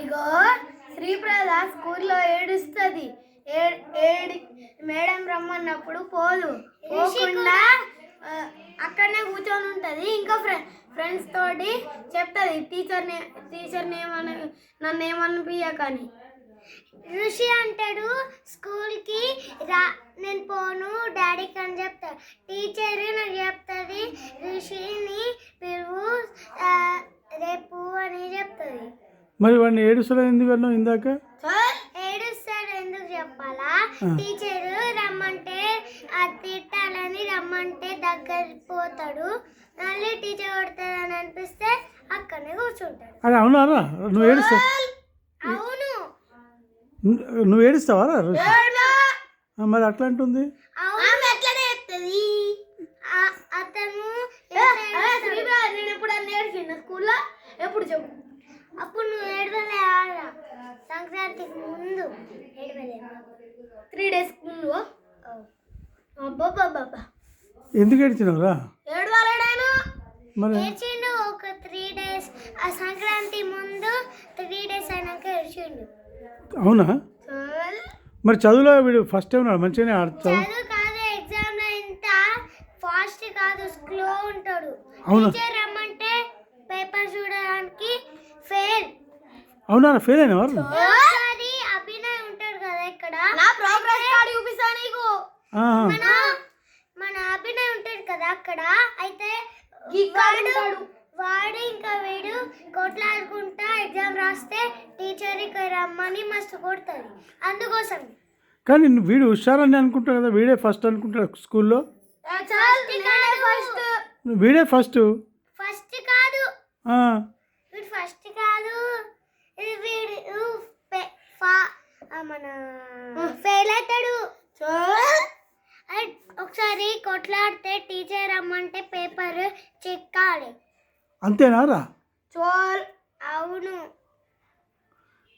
ఇగో శ్రీప్రద స్కూల్లో ఏడుస్తుంది. మేడం రమ్మన్నప్పుడు పోకుండా అక్కడనే కూర్చొని ఉంటుంది. ఇంకా ఫ్రెండ్స్ తోటి చెప్తుంది టీచర్ని నన్ను ఏమనిపించకని. ఋషి అంటాడు స్కూల్కి నేను పోను డాడీకి అని చెప్తాడు. టీచర్ నాకు చెప్తుంది ఋషిని పిలువు రేపు అని చెప్తుంది. మరి వాడిని ఏడుస్తాడు ఎందుకన్నా ఇందాక? ఏడుస్తాడు ఎందుకు చెప్పాలా? టీచర్ రమ్మంటే తిట్టాలని రమ్మంటే దగ్గర పోతాడు. మళ్ళీ టీచర్ కొడతాడని అనిపిస్తే అక్కడనే కూర్చుంటాడు. అరే అవునారా? నువ్వు ఏడుస్తావు? అవును. నువ్వు ఏడుస్తావా? మరి అట్లా అంటుంది. అతను నేను ఎప్పుడన్నా ఏడ్చిందా స్కూల్లో? ఎప్పుడు చెప్పు. అప్పుడు నువ్వు ఏడవలే. సంక్రాంతికి ముందు ఏడవలే. 3 days ముందు. అబ్బాబ్బాబ్బా ఎందుకు ఏడ్చినావురా? ఏడవలేడాను. ఏడ్చిండు ఒక 3 days. ఆ సంక్రాంతి ముందు 3 days అయినాక ఏడ్చిండు. అవునా? మరి చదువులో వీడు ఫస్ట్ టైం మంచిగానే ఆడుతాడు. చదువు కాదు, ఎగ్జామ్ లో ఇంత ఫాస్ట్ కాదు, స్లో ఉంటాడు. అవునా? టీచర్ రమ్మంటే పేపర్ చూడడానికి ఫెయిల్. అవునా? ఫెయిల్ అయినా వారు? ఒకసారి అభినయ్ ఉంటాడు కదా ఇక్కడ, నా ప్రోగ్రెస్ కార్డు చూపిస్తా నీకు. మన అభినయ్ ఉంటాడు కదా అక్కడ. అయితే వాడు ఇంకా వీడు కొట్లాడుకుంటా ఎగ్జామ్ రాస్తే టీచర్ ఇక్కడ రమ్మని మస్తు కొడుతుంది. అందుకోసం. కానీ వీడు హుషారని అనుకుంటాడు కదా, వీడే ఫస్ట్ అనుకుంటాడు స్కూల్లో. వీడే ఫస్ట్ కాదు, వీడు ఫస్ట్ కాదు. వీడు మన ఫెయిల్ అవుతాడు. ఒకసారి కొట్లాడితే టీచర్ రమ్మంటే పేపర్ చెక్కాలి. అంతేనారా? అవును.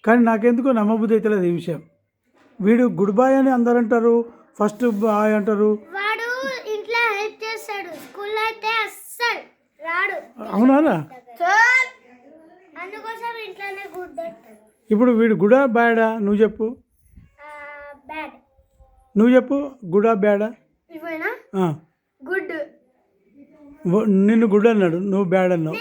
కానీ నాకెందుకో నమ్మబుద్ధి అవుతలేదు ఈ విషయం. వీడు గుడ్ బాయ్ అని అందరు అంటారు, ఫస్ట్ బాయ్ అంటారు. వాడు ఇంట్లో హెల్ప్ చేస్తాడు, స్కూల్లో అయితే అస్సలు రాడు. అవునారా? అందుకోసం ఇంట్లోనే గుడ్ అంటాడు. ఇప్పుడు వీడు గుడా బ్యాడా? నువ్వు చెప్పు. బ్యాడ్. నువ్వు చెప్పు, గుడా బ్యాడా? ఇవేనా? గుడ్. నిన్ను గుడ్ అన్నాడు, నువ్వు బ్యాడ్ అన్నావు.